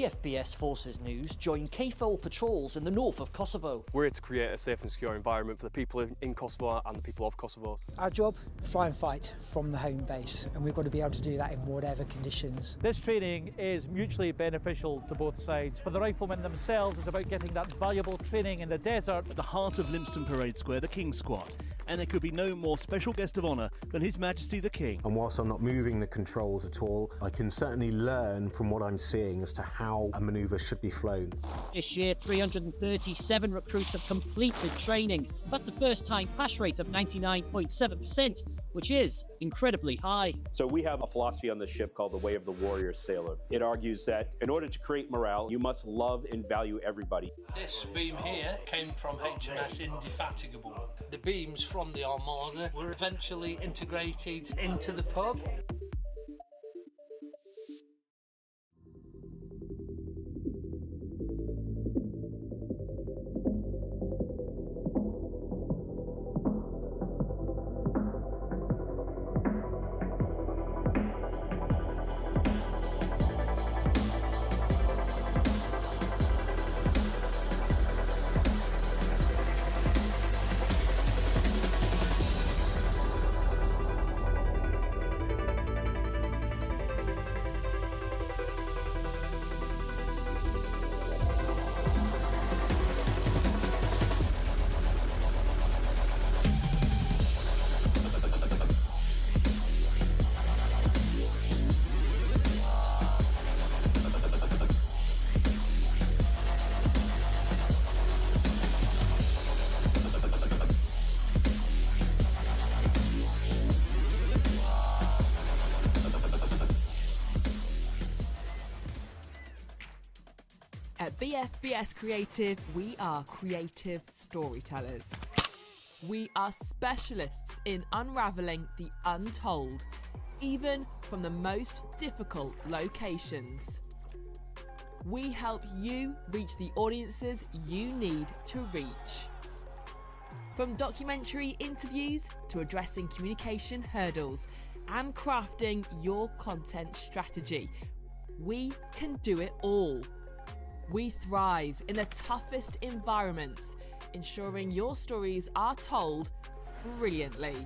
BFBS Forces News, join KFOR patrols in the north of Kosovo. We're here to create a safe and secure environment for the people in Kosovo and the people of Kosovo. Our job, fly and fight from the home base, and we've got to be able to do that in whatever conditions. This training is mutually beneficial to both sides. For the riflemen themselves, it's about getting that valuable training in the desert. At the heart of Lympstone Parade Square, the King's Squad, and there could be no more special guest of honour than His Majesty the King. And whilst I'm not moving the controls at all, I can certainly learn from what I'm seeing as to how a manoeuvre should be flown. This year, 337 recruits have completed training. That's a first-time pass rate of 99.7%, which is incredibly high. So we have a philosophy on this ship called the Way of the Warrior Sailor. It argues that in order to create morale, you must love and value everybody. This beam here came from HMS Indefatigable. The beams from the Armada were eventually integrated into the pub. At BFBS Creative, we are creative storytellers. We are specialists in unravelling the untold, even from the most difficult locations. We help you reach the audiences you need to reach. From documentary interviews to addressing communication hurdles and crafting your content strategy, we can do it all. We thrive in the toughest environments, ensuring your stories are told brilliantly.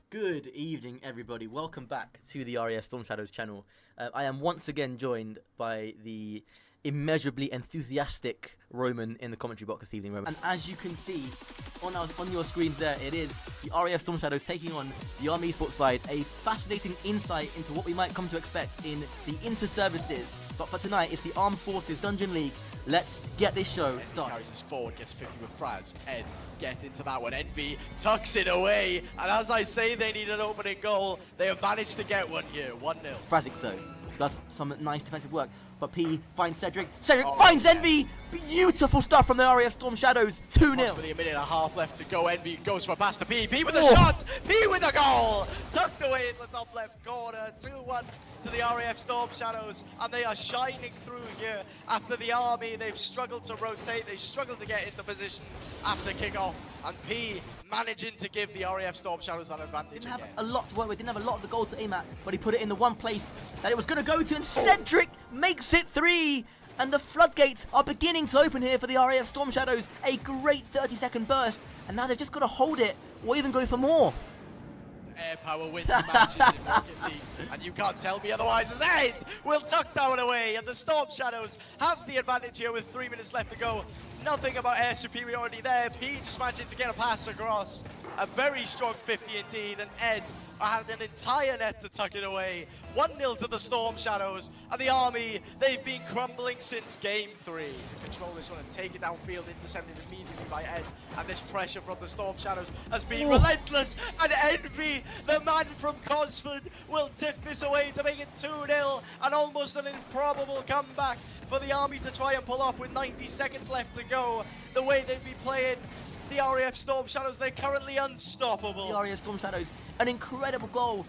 Good evening, everybody. Welcome back to the RAF Stormshadows channel. I am once again joined by the immeasurably enthusiastic Roman in the commentary box this evening, Roman. And as you can see on your screens there, it is the RAF Stormshadows taking on the Army Esports side. A fascinating insight into what we might come to expect in the inter-services. But for tonight, it's the Armed Forces Dungeon League. Let's get this show started. Carries this forward, gets 50 with Fraz. Ed, get into that one. Envy tucks it away. And as I say, they need an opening goal. They have managed to get one here, 1-0. Frazic, though, does some nice defensive work. But P finds Cedric. Cedric finds Envy. Beautiful stuff from the RAF Stormshadows. 2-0. Approximately a minute and a half left to go. Envy goes for a pass to P. P with a shot. P with a goal. Tucked away in the top left corner. 2-1 to the RAF Stormshadows. And they are shining through here after the Army. They've struggled to rotate. They struggled to get into position after kickoff. And P managing to give the RAF Stormshadows that advantage. Didn't have a lot to work with, didn't have a lot of the goal to aim at, but he put it in the one place that it was going to go to, and Cedric makes it 3! And the floodgates are beginning to open here for the RAF Stormshadows. A great 30-second burst, and now they've just got to hold it, or even go for more. Air power wins matches in Rocket League, and you can't tell me otherwise as Ed will tuck that one away, and the Stormshadows have the advantage here with 3 minutes left to go. Nothing about air superiority there. P just managing to get a pass across. A very strong 50 indeed, and Ed had an entire net to tuck it away. 1-0 to the Stormshadows, and the Army, they've been crumbling since game 3. To control this one and take it downfield, intercepted immediately by Ed, and this pressure from the Stormshadows has been relentless, and Envy, the man from Cosford, will tip this away to make it 2-0, and almost an improbable comeback for the Army to try and pull off with 90 seconds left to go. The way they've been playing, the RAF Stormshadows, they're currently unstoppable. The RAF Stormshadows, an incredible goal.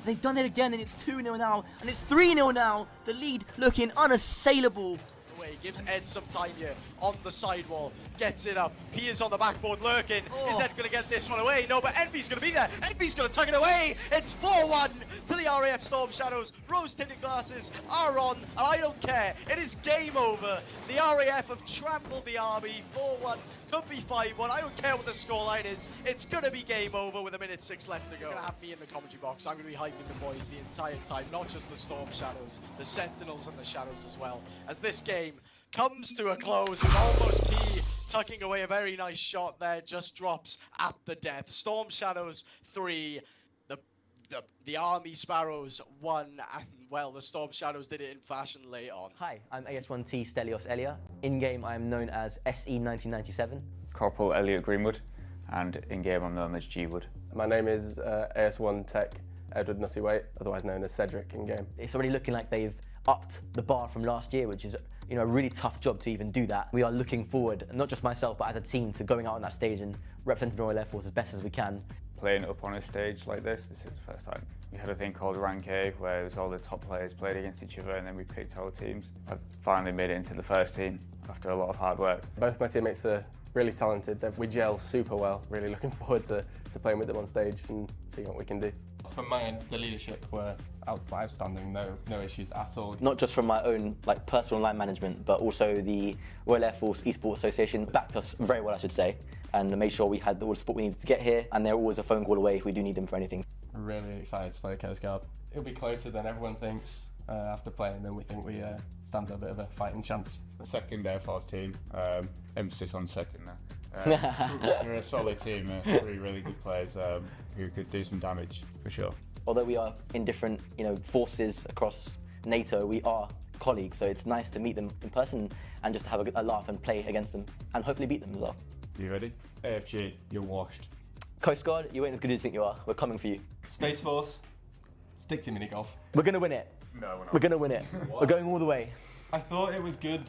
They've done it again, and it's 2-0 now, and it's 3-0 now. The lead looking unassailable. He gives Ed some time here on the sidewall. gets it up. P is on the backboard lurking. Is Ed going to get this one away? No, but Envy's going to be there. Envy's going to tuck it away. It's 4-1 to the RAF Stormshadows. Rose-tinted glasses are on, and I don't care. It is game over. The RAF have trampled the army. 4-1, could be 5-1. I don't care what the scoreline is. It's going to be game over with 1:06 left to go. You're going to have me in the commentary box. I'm going to be hyping the boys the entire time, not just the Stormshadows, the Sentinels and the Shadows as well. As this game comes to a close with almost P tucking away a very nice shot there, just drops at the death. Stormshadows 3, the Army Sparrows 1, and well, the Stormshadows did it in fashion late on. Hi, I'm AS1T Stelios Elia. In-game, I am known as SE1997. Corporal Elliot Greenwood, and in-game I'm known as G-Wood. My name is AS1 Tech Edward Nussy-Waite, otherwise known as Cedric in-game. It's already looking like they've upped the bar from last year, which is a really tough job to even do that. We are looking forward, not just myself, but as a team, to going out on that stage and representing the Royal Air Force as best as we can. Playing up on a stage like this is the first time. We had a thing called Rank A, where it was all the top players played against each other, and then we picked our teams. I've finally made it into the first team after a lot of hard work. Both my teammates are really talented. We gel super well. Really looking forward to playing with them on stage and seeing what we can do. From my end, the leadership were outstanding, no issues at all. Not just from my own personal line management, but also the Royal Air Force Esports Association backed us very well, I should say, and made sure we had all the support we needed to get here, and they're always a phone call away if we do need them for anything. Really excited to play Coast Guard. It'll be closer than everyone thinks after playing them. We think we stand a bit of a fighting chance. Second Air Force team, emphasis on second now. We're a solid team, 3 really good players who could do some damage for sure. Although we are in different forces across NATO, we are colleagues, so it's nice to meet them in person and just have a laugh and play against them and hopefully beat them as well. You ready? AFG, you're washed. Coast Guard, you ain't as good as you think you are. We're coming for you. Space Force, stick to mini golf. We're going to win it. No, we're not. We're going to win it. We're going all the way. I thought it was good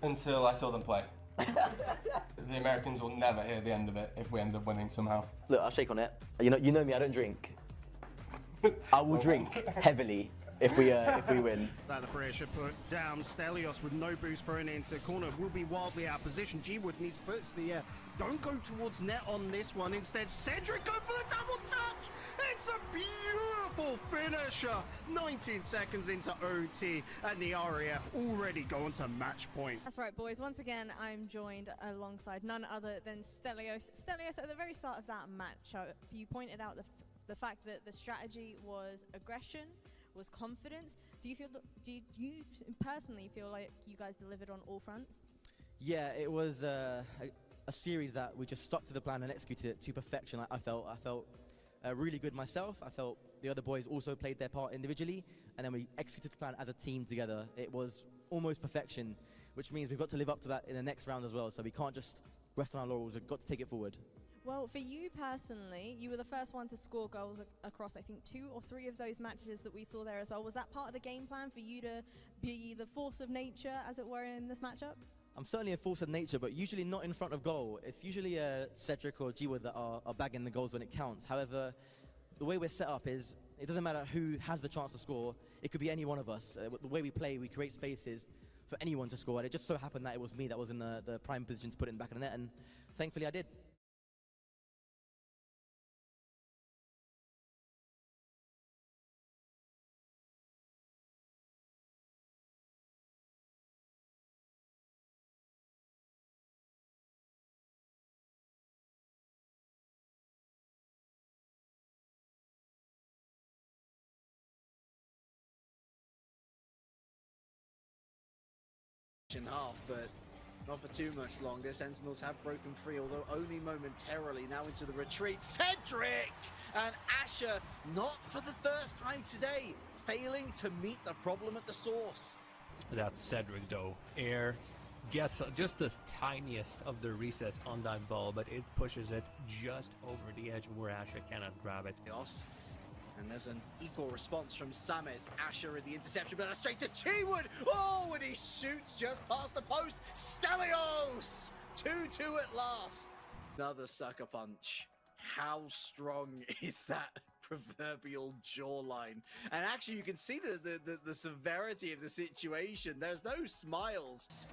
until I saw them play. The Americans will never hear the end of it if we end up winning somehow. Look, I'll shake on it. You know me, I don't drink. I will drink heavily if we win. That the pressure put down. Stelios with no boost thrown into corner will be wildly out of position. G-Wood needs to put it to the air. Don't go towards net on this one. Instead, Cedric go for the double touch. It's a beautiful finisher. 19 seconds into OT, and the RAF already going to match point. That's right, boys. Once again, I'm joined alongside none other than Stelios. Stelios, at the very start of that match, you pointed out the fact that the strategy was aggression, was confidence. Do you personally feel like you guys delivered on all fronts? Yeah, it was a series that we just stuck to the plan and executed it to perfection. I felt really good myself. I felt the other boys also played their part individually, and then we executed the plan as a team together. It was almost perfection, which means we've got to live up to that in the next round as well. So we can't just rest on our laurels. We've got to take it forward. Well, for you personally, you were the first one to score goals across, I think, 2 or 3 of those matches that we saw there as well. Was that part of the game plan for you to be the force of nature, as it were, in this matchup? I'm certainly a force of nature, but usually not in front of goal. It's usually Cedric or G-Wood that are bagging the goals when it counts. However, the way we're set up is, it doesn't matter who has the chance to score. It could be any one of us. The way we play, we create spaces for anyone to score. And it just so happened that it was me that was in the prime position to put it in the back of the net, and thankfully I did. Half, but not for too much longer. Sentinels have broken free, although only momentarily. Now into the retreat. Cedric and Asher, not for the first time today, failing to meet the problem at the source. That's Cedric though. Air gets just the tiniest of the resets on that ball, but it pushes it just over the edge where Asher cannot grab it. And there's an equal response from Sames. Asher in the interception, but straight to G-Wood. Oh, and he shoots just past the post. Stelios! 2-2 at last. Another sucker punch. How strong is that proverbial jawline? And actually, you can see the severity of the situation. There's no smiles.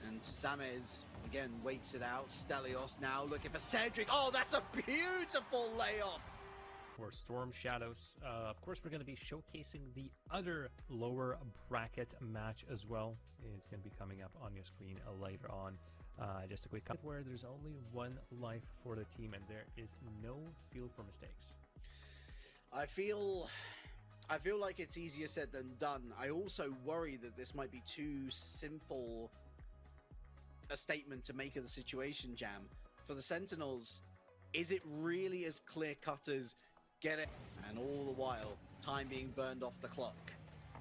And Sames Again, waits it out. Stelios now looking for Cedric. Oh, that's a beautiful layoff. For Stormshadows, of course, we're going to be showcasing the other lower bracket match as well. It's going to be coming up on your screen later on. Just a quick comment where there's only one life for the team and there is no field for mistakes. I feel like it's easier said than done. I also worry that this might be too simple a statement to make of the situation, Jam. For the Sentinels, is it really as clear-cut as get it? And all the while, time being burned off the clock.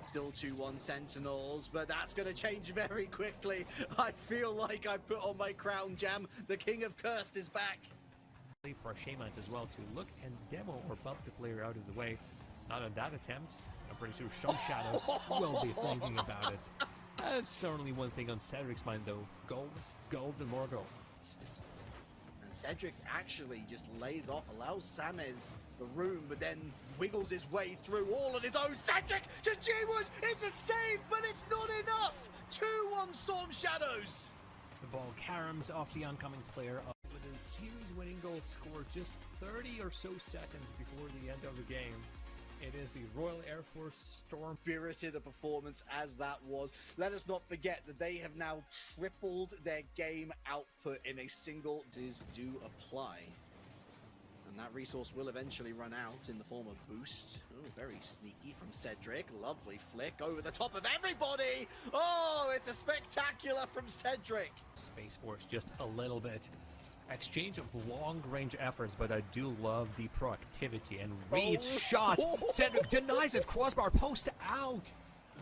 Still 2-1 Sentinels, but that's going to change very quickly. I feel like I put on my crown, Jam. The King of Cursed is back. For Shaman as well to look and demo or bump the player out of the way. Not on that attempt. I'm pretty sure Stormshadows will be thinking about it. That's certainly one thing on Cedric's mind though. Golds, golds, and more golds. And Cedric actually just lays off, allows Samez the room, but then wiggles his way through all on his own. Cedric to G-Wood! It's a save, but it's not enough! 2-1 Stormshadows! The ball caroms off the oncoming player with a series-winning goal scored just 30 or so seconds before the end of the game. It is the Royal Air Force Storm. Spirited a performance as that was. Let us not forget that they have now tripled their game output in a single. Do apply. And that resource will eventually run out in the form of boost. Oh, very sneaky from Cedric. Lovely flick over the top of everybody. Oh, it's a spectacular from Cedric. Space Force just a little bit. Exchange of long-range efforts, but I do love the proactivity and Reed's shot. Cedric denies it. Crossbar post out.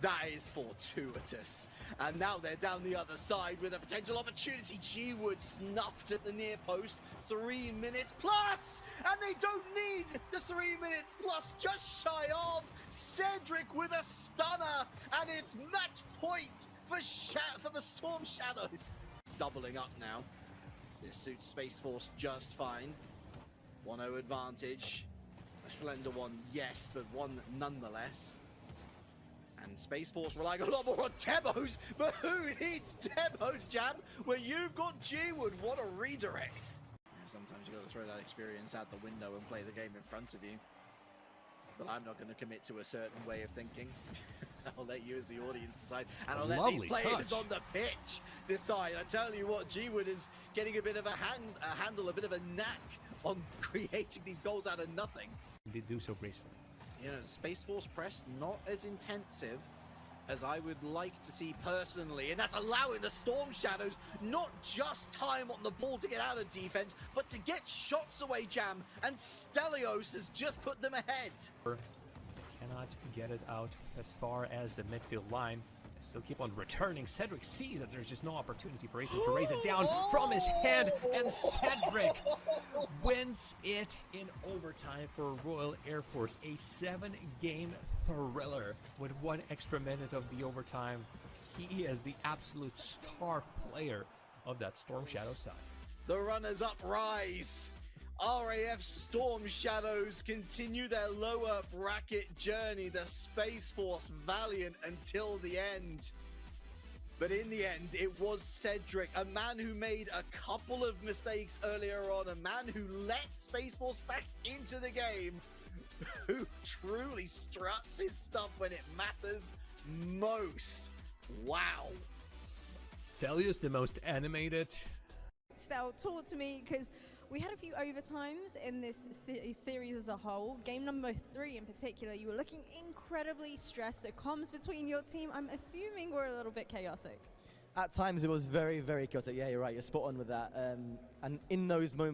That is fortuitous. And now they're down the other side with a potential opportunity. G-Wood snuffed at the near post. 3 minutes plus! And they don't need the 3 minutes plus, just shy of. Cedric with a stunner. And it's match point for the Stormshadows. Doubling up now. This suits Space Force just fine. 1-0 advantage. A slender one, yes, but one nonetheless. And Space Force relying a lot more on demos, but who needs demos, Jam? Where you've got G-Wood, what a redirect. Sometimes you've got to throw that experience out the window and play the game in front of you. But I'm not going to commit to a certain way of thinking. I'll let you as the audience decide. And I'll let these players on the pitch decide. I tell you what, G-Wood is getting a bit of a handle, a bit of a knack on creating these goals out of nothing. They do so gracefully. You know, Space Force press not as intensive as I would like to see personally, and that's allowing the Stormshadows not just time on the ball to get out of defense, but to get shots away, Jam, and Stelios has just put them ahead. Cannot get it out as far as the midfield line. Still keep on returning. Cedric sees that there's just no opportunity for Ethan to raise it down from his head, and Cedric wins it in overtime for Royal Air Force. A 7-game thriller with 1 extra minute of the overtime. He is the absolute star player of that Stormshadow side. The runners-up rise. RAF Stormshadows continue their lower bracket journey. The Space Force valiant until the end. But in the end, it was Cedric, a man who made a couple of mistakes earlier on, a man who let Space Force back into the game, who truly struts his stuff when it matters most. Wow. Stelios, the most animated. Stel, talk to me, because we had a few overtimes in this series as a whole. Game number 3 in particular, you were looking incredibly stressed. So comms between your team, I'm assuming, were a little bit chaotic. At times it was very, very chaotic. Yeah, you're right. You're spot on with that. And in those moments,